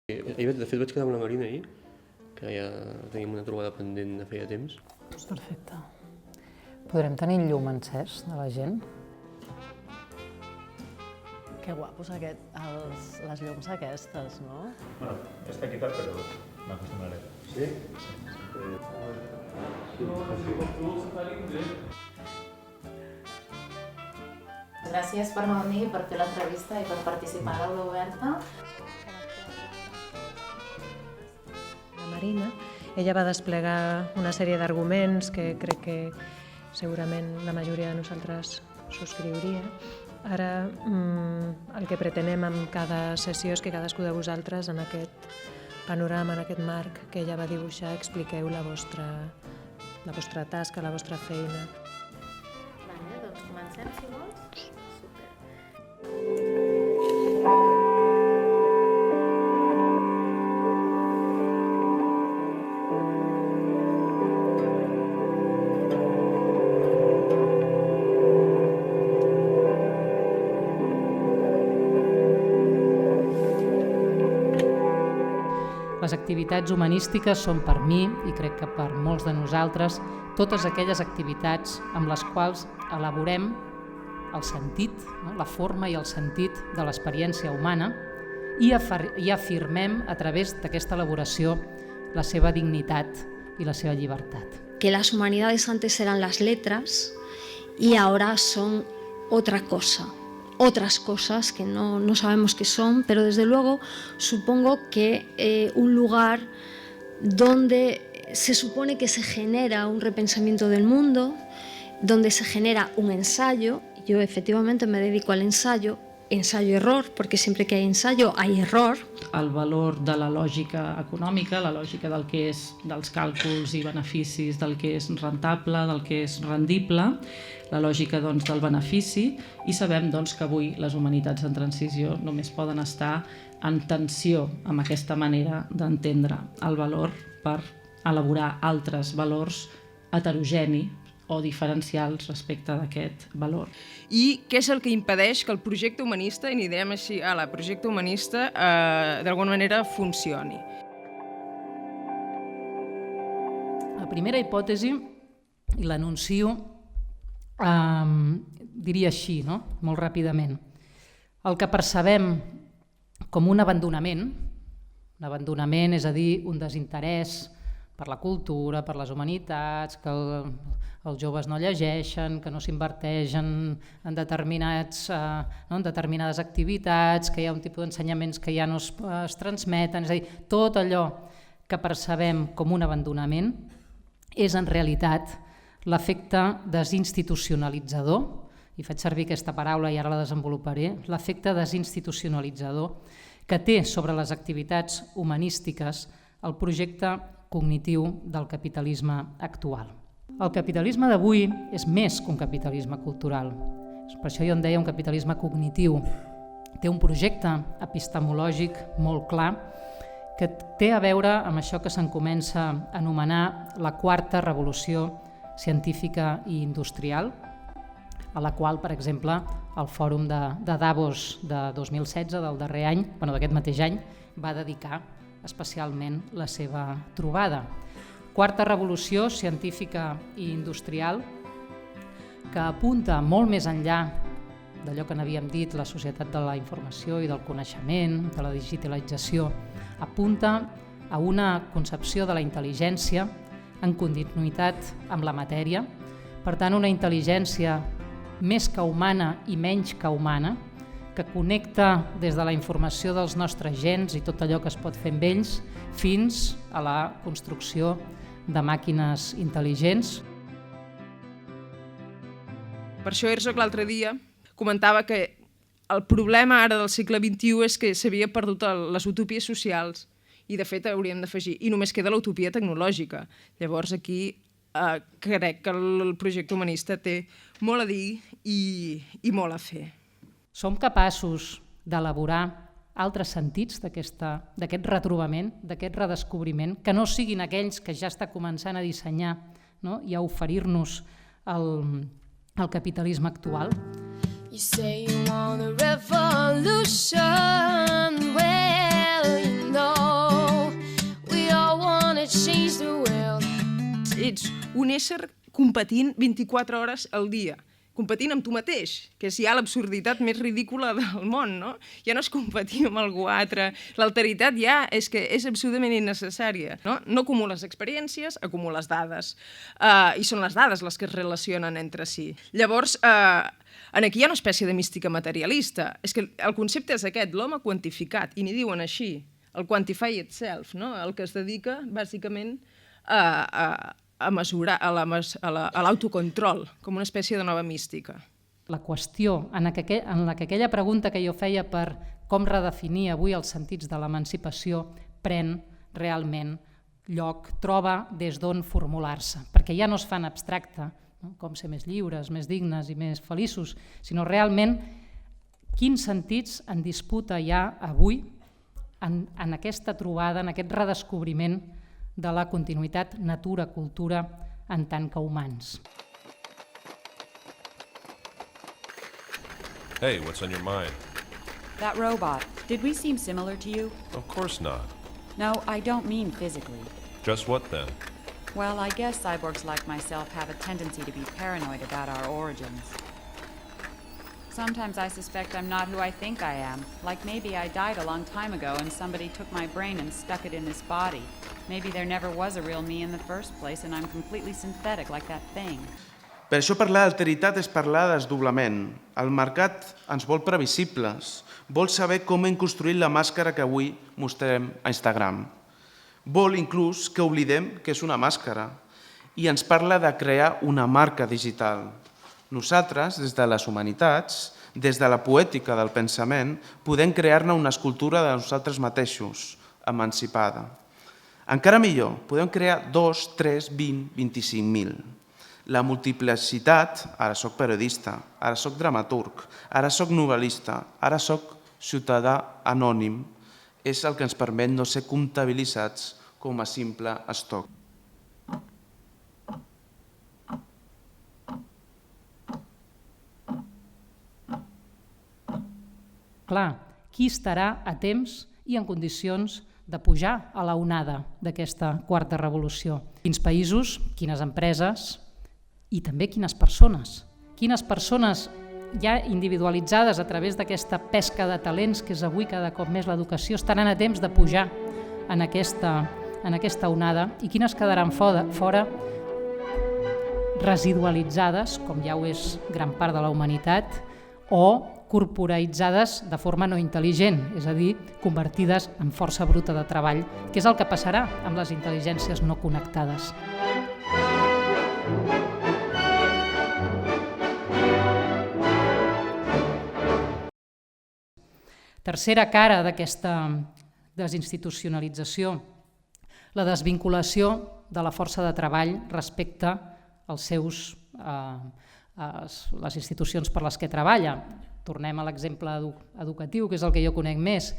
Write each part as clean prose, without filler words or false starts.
De fet, vaig quedar amb la Marina ahir, que ja teníem una trobada pendent de feia temps. Perfecte. Podrem tenir llum encès de la gent? Que guapos les llums aquestes, no? Bueno, és taquitat, però m'acostumaré. Sí? Gràcies per venir, per fer l'entrevista i per participar a l'Aula Oberta. La Marina, ella va desplegar una sèrie d'arguments que crec que segurament la majoria de nosaltres subscriuria. Ara el que pretenem amb cada sessió és que cadascú de vosaltres en aquest panorama, en aquest marc que ella va dibuixar, expliqueu la vostra tasca, la vostra feina. Vale, doncs comencem, si vols. Super. Les activitats humanístiques són per mi, i crec que per molts de nosaltres, totes aquelles activitats amb les quals elaborem el sentit, la forma i el sentit de l'experiència humana i afirmem a través d'aquesta elaboració la seva dignitat i la seva llibertat. Que las humanidades antes eran las letras y ahora son otra cosa. Otras cosas que no sabemos qué son, pero desde luego supongo que un lugar donde se supone que se genera un repensamiento del mundo, donde se genera un ensayo. Yo efectivamente me dedico al ensayo-error, porque siempre que hay ensayo hay error. El valor de la lògica econòmica, la lògica del que és dels càlculs i beneficis, del que és rentable, del que és rendible, la lògica del benefici, i sabem que avui les humanitats en transició només poden estar en tensió amb aquesta manera d'entendre el valor per elaborar altres valors heterogenis o diferencials respecte d'aquest valor. I què és el que impedeix que el projecte humanista, i n'hi direm així, el projecte humanista, d'alguna manera funcioni? La primera hipòtesi, i l'anuncio, diria així, molt ràpidament. El que percebem com un abandonament és a dir, un desinterès per la cultura, per les humanitats, que els joves no llegeixen, que no s'inverteixen en determinades activitats, que hi ha un tipus d'ensenyaments que ja no es transmeten, és a dir, tot allò que percebem com un abandonament és en realitat l'efecte desinstitucionalitzador, i faig servir aquesta paraula i ara la desenvoluparé, l'efecte desinstitucionalitzador que té sobre les activitats humanístiques el projecte cognitiu del capitalisme actual. El capitalisme d'avui és més que un capitalisme cultural. Per això jo en deia un capitalisme cognitiu. Té un projecte epistemològic molt clar que té a veure amb això que se'n comença a anomenar la quarta revolució científica i industrial, a la qual, per exemple, el Fòrum de Davos de 2016, del darrer any, d'aquest mateix any, va dedicar especialment la seva trobada. Quarta revolució científica i industrial que apunta molt més enllà d'allò que n'havíem dit, la societat de la informació i del coneixement, de la digitalització, apunta a una concepció de la intel·ligència en continuïtat amb la matèria, per tant una intel·ligència més que humana i menys que humana, que connecta des de la informació dels nostres gens i tot allò que es pot fer amb ells fins a la construcció de màquines intel·ligents. Per això Herzog l'altre dia comentava que el problema ara del segle XXI és que s'havia perdut les utopies socials i de fet hauríem d'afegir, i només queda l'utopia tecnològica. Llavors aquí crec que el projecte humanista té molt a dir i molt a fer. Som capaços d'elaborar altres sentits d'aquest retrobament, d'aquest redescobriment, que no siguin aquells que ja està començant a dissenyar i a oferir-nos el capitalisme actual. You say you want a revolution, well, you know ets un ésser competint 24 hores al dia, competint amb tu mateix, que és ja l'absurditat més ridícula del món, no? Ja no és competir amb algú altre, l'alteritat ja és que és absolutament innecessària, no? No acumules experiències, acumules dades, i són les dades les que es relacionen entre si. Llavors, aquí hi ha una espècie de mística materialista, és que el concepte és aquest, l'home quantificat, i n'hi diuen així, el quantify itself, no? El que es dedica, bàsicament, a mesurar, a l'autocontrol, com una espècie de nova mística. La qüestió en la que aquella pregunta que jo feia per com redefinir avui els sentits de l'emancipació pren realment lloc, troba des d'on formular-se, perquè ja no es fan abstracte, no? Com ser més lliures, més dignes i més feliços, sinó realment quins sentits en disputa hi ha avui en aquesta trobada, en aquest redescobriment de la continuïtat natura-cultura en tant que humans. Hey, what's on your mind? That robot, did we seem similar to you? Of course not. No, I don't mean physically. Just what then? Well, I guess cyborgs like myself have a tendency to be paranoid about our origins. Sometimes I suspect I'm not who I think I am. Like maybe I died a long time ago and somebody took my brain and stuck it in this body. Maybe there never was a real me in the first place and I'm completely synthetic like that thing. Per això parlar d'alteritat és parlar de desdoblament. El mercat ens vol previsibles, vol saber com hem construït la màscara que avui mostrem a Instagram. Vol inclús que oblidem que és una màscara i ens parla de crear una marca digital. Nosaltres, des de les humanitats, des de la poètica del pensament, podem crear-ne una escultura de nosaltres mateixos, emancipada. Encara millor, podem crear 2, 3, 20, 25.000. La multiplicitat, ara soc periodista, ara soc dramaturg, ara soc novel·lista, ara soc ciutadà anònim, és el que ens permet no ser comptabilitzats com a simple estoc. Clar, qui estarà a temps i en condicions de pujar a la onada d'aquesta quarta revolució? Quins països, quines empreses i també quines persones? Quines persones ja individualitzades a través d'aquesta pesca de talents que és avui cada cop més l'educació estaran a temps de pujar en aquesta onada i quines quedaran fora residualitzades, com ja ho és gran part de la humanitat, o corporalitzades de forma no intel·ligent, és a dir, convertides en força bruta de treball, que és el que passarà amb les intel·ligències no connectades. Tercera cara d'aquesta desinstitucionalització, la desvinculació de la força de treball respecte als les institucions per les que treballa. Tornem a l'exemple educatiu, que és el que jo conec més.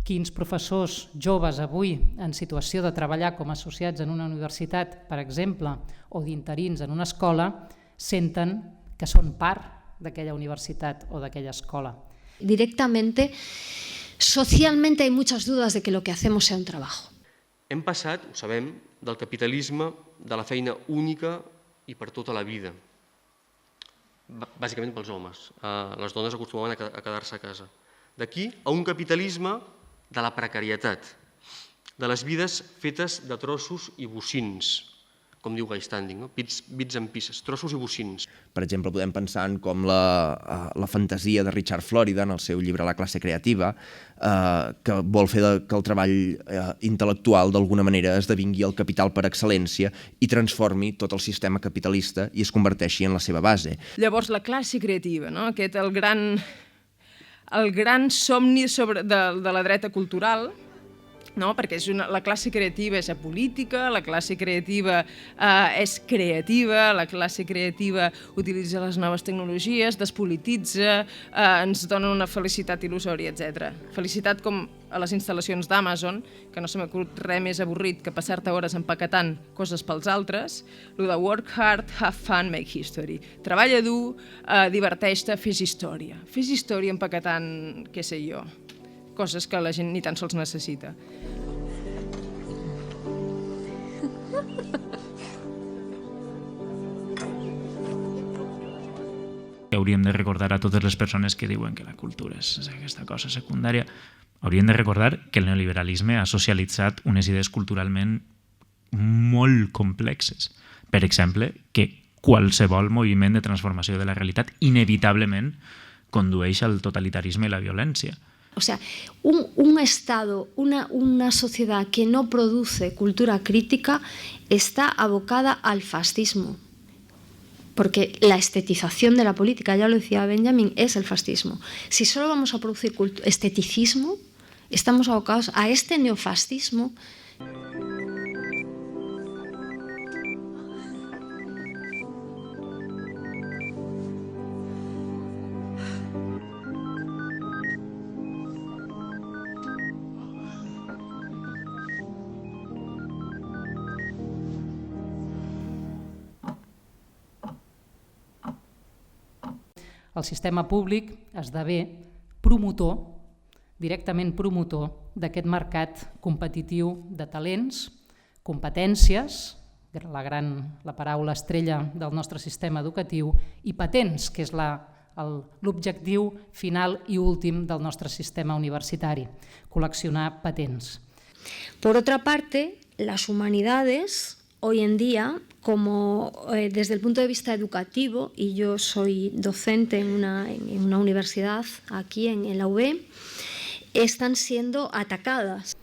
Quins professors joves avui en situació de treballar com a associats en una universitat, per exemple, o d'interins en una escola, senten que són part d'aquella universitat o d'aquella escola. Directamente, socialmente hay muchas dudas de que lo que hacemos sea un trabajo. Hem passat, ho sabem, del capitalisme, de la feina única i per tota la vida. Bàsicament pels homes. Les dones acostumaven a quedar-se a casa. D'aquí a un capitalisme de la precarietat, de les vides fetes de trossos i bocins, com diu Guy Standing, bits and pieces, trossos i bocins. Per exemple, podem pensar en com la fantasia de Richard Florida, en el seu llibre La classe creativa, que vol fer que el treball intel·lectual d'alguna manera esdevingui el capital per excel·lència i transformi tot el sistema capitalista i es converteixi en la seva base. Llavors, la classe creativa, no? Aquest el gran somni de la dreta cultural, no? Perquè la classe creativa és apolítica, la classe creativa és creativa, la classe creativa utilitza les noves tecnologies, despolititza, ens dona una felicitat il·lusòria, etc. Felicitat com a les instal·lacions d'Amazon, que no se m'acut res més avorrit que passar-te hores empaquetant coses pels altres, el de work hard, have fun, make history. Treballa dur, diverteix-te, fes història. Fes història empaquetant, què sé jo, coses que la gent ni tan sols necessita. que hauríem de recordar a totes les persones que diuen que la cultura és aquesta cosa secundària. Hauríem de recordar que el neoliberalisme ha socialitzat unes idees culturalment molt complexes. Per exemple, que qualsevol moviment de transformació de la realitat inevitablement condueix al totalitarisme i la violència. O sea, un Estado, una sociedad que no produce cultura crítica está abocada al fascismo. Porque la estetización de la política, ya lo decía Benjamin, es el fascismo. Si solo vamos a producir esteticismo, estamos abocados a este neofascismo. El sistema públic esdevé promotor, directament promotor, d'aquest mercat competitiu de talents, competències, la paraula estrella del nostre sistema educatiu, i patents, que és l'objectiu final i últim del nostre sistema universitari, col·leccionar patents. Por otra parte, las humanidades hoy en día, como desde el punto de vista educativo, y yo soy docente en una universidad aquí en la UB, están siendo atacadas.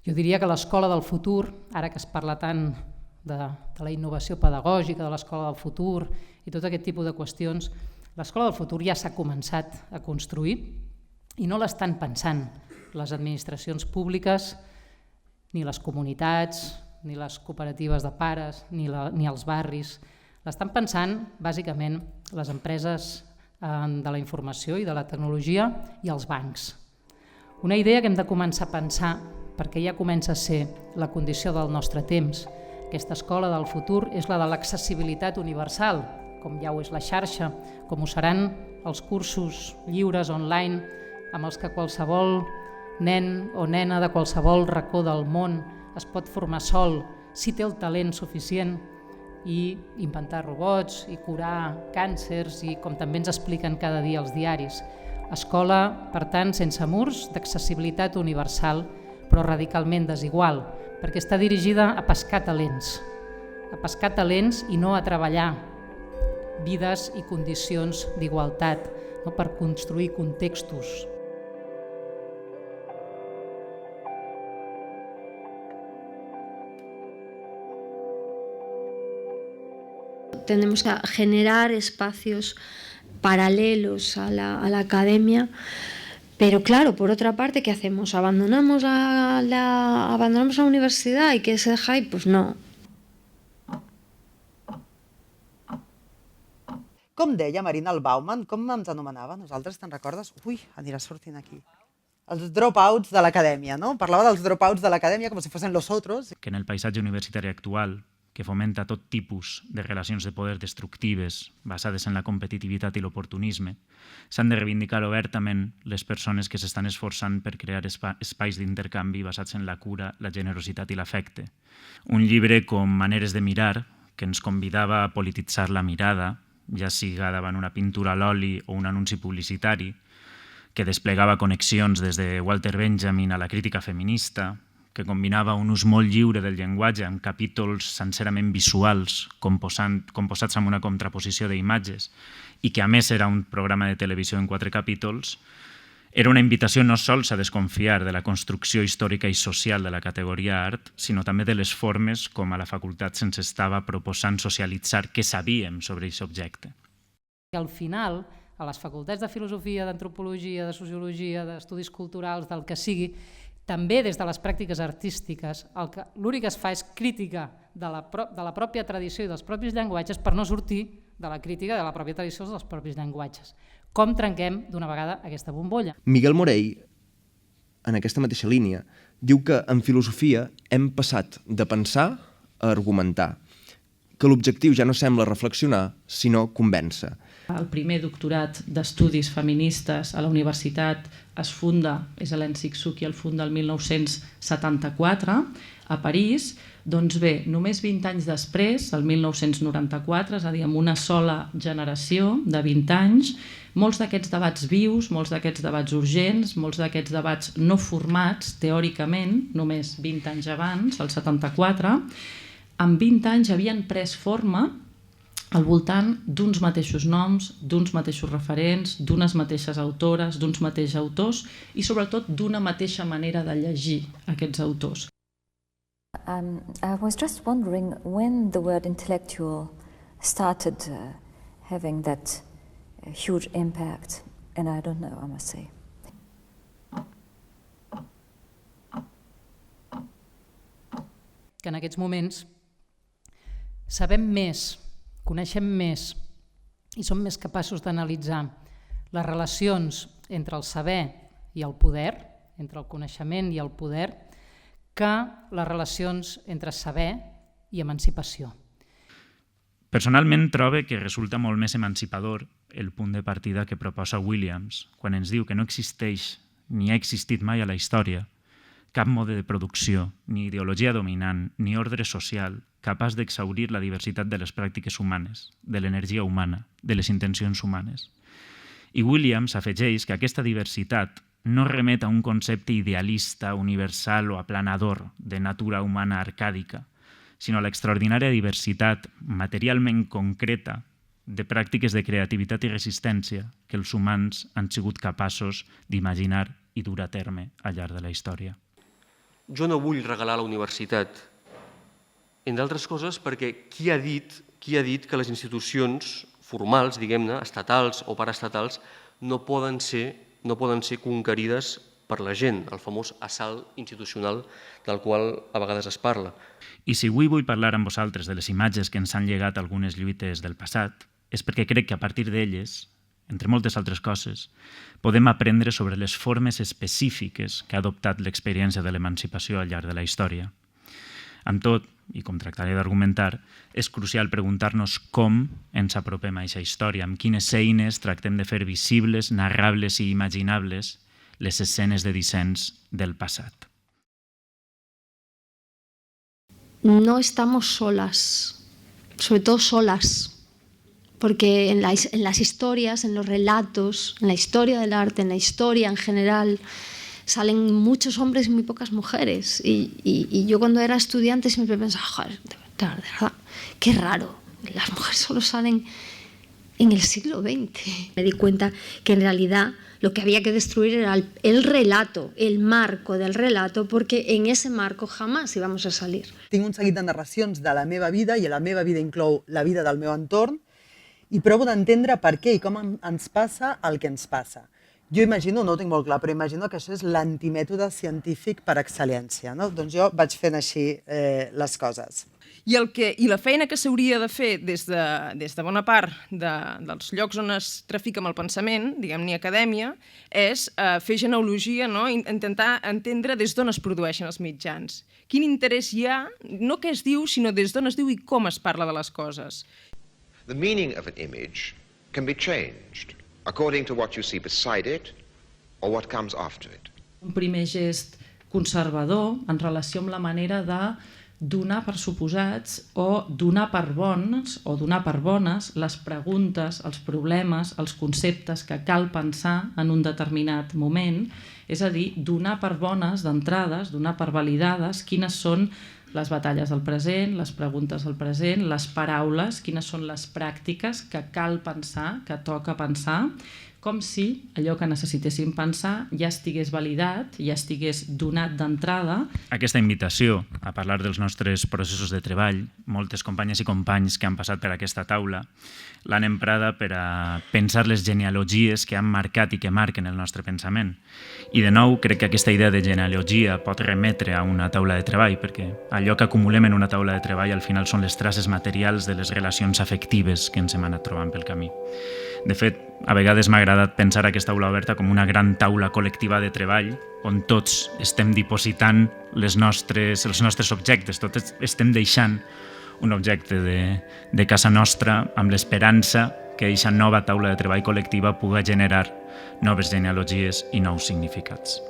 Jo diria que l'escola del futur, ara que es parla tant de la innovació pedagògica, de l'escola del futur i tot aquest tipus de qüestions, l'escola del futur ja s'ha començat a construir i no l'estan pensant les administracions públiques, ni les comunitats, ni les cooperatives de pares, ni els barris. L'estan pensant, bàsicament, les empreses de la informació i de la tecnologia i els bancs. Una idea que hem de començar a pensar, perquè ja comença a ser la condició del nostre temps. Aquesta escola del futur és la de l'accessibilitat universal, com ja ho és la xarxa, com ho seran els cursos lliures online, amb els que qualsevol nen o nena de qualsevol racó del món es pot formar sol si té el talent suficient i inventar robots i curar càncers i com també ens expliquen cada dia els diaris. Escola, per tant, sense murs, d'accessibilitat universal, però radicalment desigual, perquè està dirigida a pescar talents i no a treballar vides i condicions d'igualtat, per construir contextos. Tenemos que generar espacios paralelos a la academia, pero claro, por otra parte, ¿qué hacemos? ¿Abandonamos la universidad y que se deja ahí? Pues no. Com deia Marina el Bauman, com ens anomenava? Nosaltres, te'n recordes? Ui, anirà sortint aquí. Els dropouts de l'acadèmia, no? Parlava dels dropouts de l'acadèmia com si fossin los otros. Que en el paisatge universitari actual, que fomenta tot tipus de relacions de poder destructives basades en la competitivitat i l'oportunisme, s'han de reivindicar obertament les persones que s'estan esforçant per crear espais d'intercanvi basats en la cura, la generositat i l'afecte. Un llibre com Maneres de mirar, que ens convidava a polititzar la mirada, ja siga davant una pintura a l'oli o un anunci publicitari, que desplegava connexions des de Walter Benjamin a la crítica feminista, que combinava un ús molt lliure del llenguatge amb capítols sincerament visuals, composats amb una contraposició d'imatges, i que a més era un programa de televisió en 4 capítols, era una invitació no sols a desconfiar de la construcció històrica i social de la categoria art, sinó també de les formes com a la facultat se'ns estava proposant socialitzar què sabíem sobre aquest objecte. I al final, a les facultats de filosofia, d'antropologia, de sociologia, d'estudis culturals, del que sigui, també des de les pràctiques artístiques, l'únic que es fa és crítica de la pròpia tradició i dels propis llenguatges per no sortir de la crítica de la pròpia tradició dels propis llenguatges. Com trenquem d'una vegada aquesta bombolla? Miguel Morell, en aquesta mateixa línia, diu que en filosofia hem passat de pensar a argumentar, que l'objectiu ja no sembla reflexionar, sinó convèncer. El primer doctorat d'estudis feministes a la universitat es funda, és Hélène Cixous, el funda el 1974 a París. Doncs bé, només 20 anys després, el 1994, és a dir, amb una sola generació de 20 anys, molts d'aquests debats vius, molts d'aquests debats urgents, molts d'aquests debats no formats, teòricament, només 20 anys abans, el 74, en 20 anys havien pres forma al voltant d'uns mateixos noms, d'uns mateixos referents, d'unes mateixes autores, d'uns mateixos autors i sobretot d'una mateixa manera de llegir aquests autors. I was just wondering when the word intellectual started having that huge impact, and I don't know, I must say. Que en aquests moments sabem més, coneixem més i som més capaços d'analitzar les relacions entre el saber i el poder, entre el coneixement i el poder, que les relacions entre saber i emancipació. Personalment trobo que resulta molt més emancipador el punt de partida que proposa Williams, quan ens diu que no existeix ni ha existit mai a la història cap mode de producció, ni ideologia dominant, ni ordre social capaç d'exhaurir la diversitat de les pràctiques humanes, de l'energia humana, de les intencions humanes. I Williams afegeix que aquesta diversitat no remet a un concepte idealista, universal o aplanador de natura humana arcàdica, sinó a l'extraordinària diversitat materialment concreta de pràctiques de creativitat i resistència que els humans han sigut capaços d'imaginar i dur a terme al llarg de la història. Jo no vull regalar la universitat, entre altres coses perquè qui ha dit que les institucions formals, diguem-ne, estatals o paraestatals, no poden ser conquerides per la gent, el famós assalt institucional del qual a vegades es parla. I si avui vull parlar amb vosaltres de les imatges que ens han llegat algunes lluites del passat, és perquè crec que a partir d'elles, entre moltes altres coses, podem aprendre sobre les formes específiques que ha adoptat l'experiència de l'emancipació al llarg de la història. Amb tot, i com tractaré d'argumentar, és crucial preguntar-nos com ens apropem a aquesta història, amb quines eines tractem de fer visibles, narrables i imaginables les escenes de dissens del passat. No estamos solas, sobre todo solas, porque en las historias, en los relatos, en la historia del arte, en la historia en general, salen muchos hombres y muy pocas mujeres. Y yo cuando era estudiante siempre pensaba, joder, de verdad, qué raro, las mujeres solo salen en el siglo XX. Me di cuenta que en realidad lo que había que destruir era el relato, el marco del relato, porque en ese marco jamás íbamos a salir. Tinc un seguit de narracions de la meva vida i la meva vida inclou la vida del meu entorn i provo d'entendre per què i com ens passa el que ens passa. Jo imagino, no ho tinc molt clar, però imagino que això és l'antimètode científic per excel·lència, no? Doncs jo vaig fent així les coses. I la feina que s'hauria de fer des de bona part dels llocs on es trafica amb el pensament, diguem-ne acadèmia, és fer genealogia, intentar entendre des d'on es produeixen els mitjans. Quin interès hi ha, no què es diu, sinó des d'on es diu i com es parla de les coses. The meaning of an image can be changed according to what you see beside it or what comes after it. Un primer gest conservador en relació amb la manera de donar per suposats o donar per bons o donar per bones les preguntes, els problemes, els conceptes que cal pensar en un determinat moment, és a dir, donar per bones d'entrades, donar per validades quines són les batalles del present, les preguntes del present, les paraules, quines són les pràctiques que cal pensar, que toca pensar, com si allò que necessitéssim pensar ja estigués validat, ja estigués donat d'entrada. Aquesta invitació a parlar dels nostres processos de treball, moltes companyes i companys que han passat per aquesta taula l'han emprada per a pensar les genealogies que han marcat i que marquen el nostre pensament. I de nou, crec que aquesta idea de genealogia pot remetre a una taula de treball, perquè allò que acumulem en una taula de treball al final són les traces materials de les relacions afectives que ens hem anat trobant pel camí. De fet, a vegades m'ha agradat pensar aquesta aula oberta com una gran taula col·lectiva de treball on tots estem dipositant els nostres objectes, tots estem deixant un objecte de casa nostra amb l'esperança que aquesta nova taula de treball col·lectiva pugui generar noves genealogies i nous significats.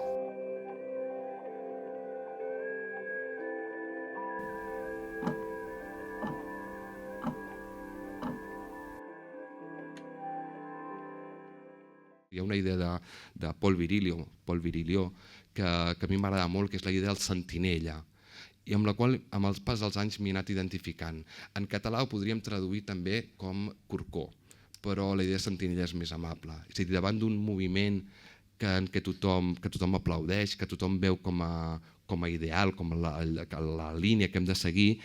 Hi ha una idea de Paul Virilio, que a mi m'agrada molt, que és la idea del sentinella, i amb la qual amb el pas dels anys m'he anat identificant. En català ho podríem traduir també com corcó, però la idea de sentinella és més amable. És a dir, davant d'un moviment que tothom aplaudeix, que tothom veu com a ideal, com la línia que hem de seguir,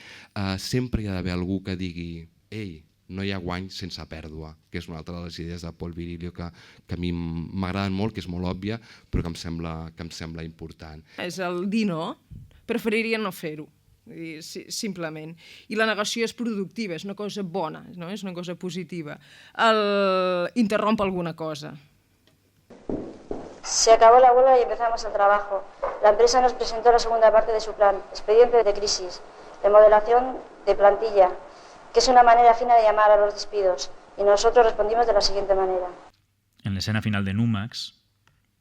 sempre hi ha d'haver algú que digui «Ei, no hi ha guany sense pèrdua», que és una altra de les idees de Paul Virilio que a mi m'agraden molt, que és molt òbvia, però que em sembla important. És el dir no, preferiria no fer-ho, simplement. I la negació és productiva, és una cosa bona, és una cosa positiva. Interromp alguna cosa. Se acabó la huelga y empezamos el trabajo. La empresa nos presentó la segunda parte de su plan, expediente de crisis, remodelación de plantilla, que es una manera fina de llamar a los despidos, y nosotros respondimos de la siguiente manera. En l'escena final de Númax,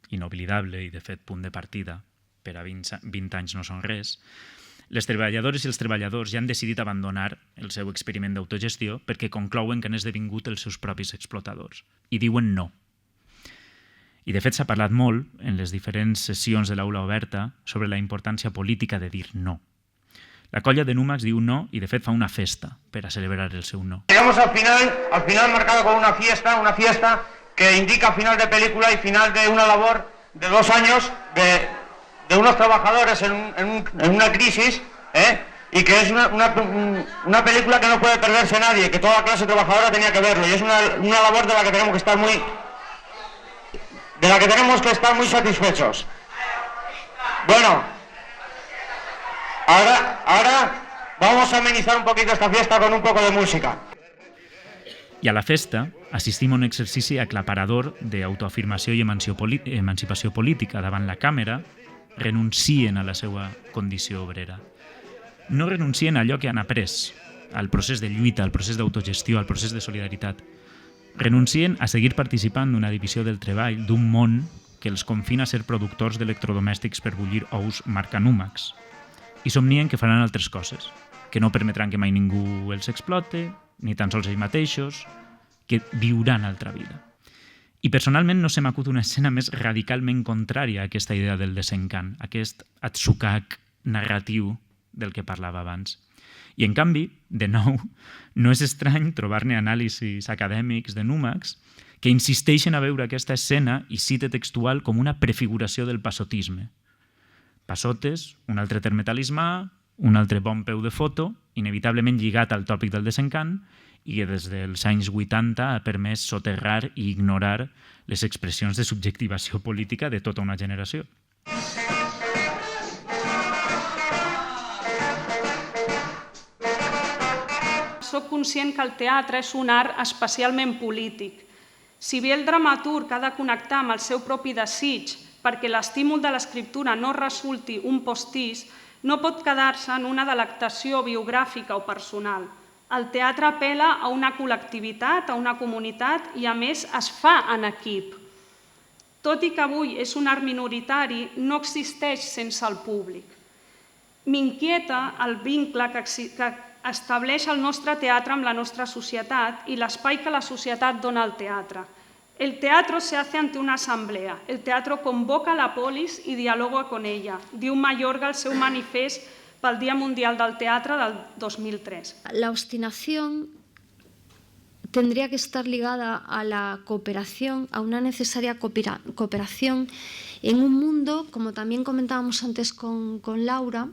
inoblidable i de fet punt de partida, per a 20 anys no són res, les treballadores i els treballadors ja han decidit abandonar el seu experiment d'autogestió perquè conclouen que han esdevingut els seus propis explotadors i diuen no. I de fet s'ha parlat molt en les diferents sessions de l'aula oberta sobre la importància política de dir no. La colla de Númax diu no i de fet fa una festa per a celebrar el seu no. Llegamos al final marcado con una fiesta que indica final de película y final de una labor de 2 años de unos trabajadores en una crisis, y que es una película que no puede perderse nadie, que toda clase trabajadora tenía que verlo, y es una labor de la que tenemos que estar muy satisfechos. Bueno, ahora vamos a amenizar un poquito esta fiesta con un poco de música. I a la festa assistim a un exercici aclaparador d'autoafirmació i emancipació política. Davant la càmera renuncien a la seva condició obrera. No renuncien a allò que han après, al procés de lluita, al procés d'autogestió, al procés de solidaritat. Renuncien a seguir participant d'una divisió del treball d'un món que els confina a ser productors d'electrodomèstics per bullir ous marca Númax. I somnien que faran altres coses, que no permetran que mai ningú els explote, ni tan sols ells mateixos, que viuran altra vida. I personalment no se m'acut una escena més radicalment contrària a aquesta idea del desencant, aquest atzucac narratiu del que parlava abans. I en canvi, de nou, no és estrany trobar-ne anàlisis acadèmics de Númax que insisteixen a veure aquesta escena, i cite textual, com una prefiguració del passotisme. Passotes, un altre terme talismà, un altre bon peu de foto, inevitablement lligat al tòpic del desencant, i que des dels anys 80 ha permès soterrar i ignorar les expressions de subjectivació política de tota una generació. Soc conscient que el teatre és un art especialment polític. Si bé el dramaturg ha de connectar amb el seu propi desig perquè l'estímul de l'escriptura no resulti un postís, no pot quedar-se en una delectació biogràfica o personal. El teatre apela a una col·lectivitat, a una comunitat, i a més es fa en equip. Tot i que avui és un art minoritari, no existeix sense el públic. M'inquieta el vincle que estableix el nostre teatre amb la nostra societat i l'espai que la societat dona al teatre. El teatro se hace ante una asamblea. El teatro convoca la polis y dialoga con ella, diu Mayorga al seu manifest pel Dia Mundial del Teatre del 2003. La obstinación tendría que estar ligada a la cooperación, a una necesaria cooperación en un mundo, como también comentábamos antes con Laura,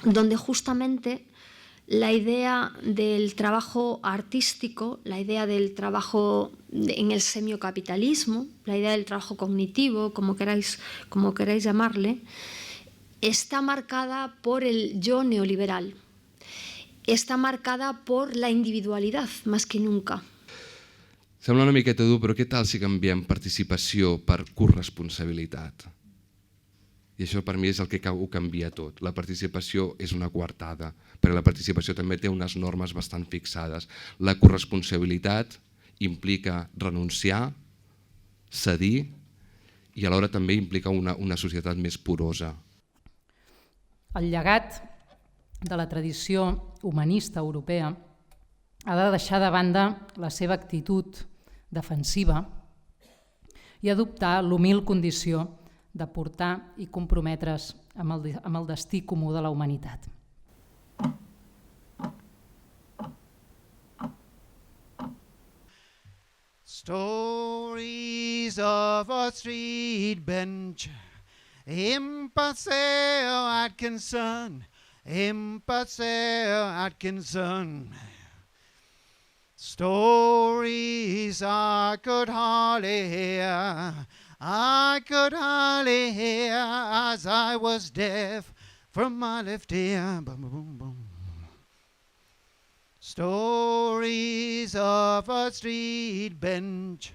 donde justamente la idea del trabajo artístico, la idea del trabajo en el semiocapitalismo, la idea del trabajo cognitivo, como queráis llamarle, está marcada por el yo neoliberal, está marcada por la individualidad més que nunca. Sembla una miqueta dur, però què tal si canviem participació per corresponsabilitat? I això per mi és el que ho canvia tot. La participació és una coartada, perquè la participació també té unes normes bastant fixades. La corresponsabilitat implica renunciar, cedir i alhora també implica una societat més porosa. El llegat de la tradició humanista europea ha de deixar de banda la seva actitud defensiva i adoptar l'humil condició de portar i comprometre's amb el destí comú de la humanitat. Stories of a street bench, Paseo Atkinson, Paseo Atkinson. Stories I could hardly hear, as I was deaf from my left ear. Boom, boom, boom. Stories of a street bench,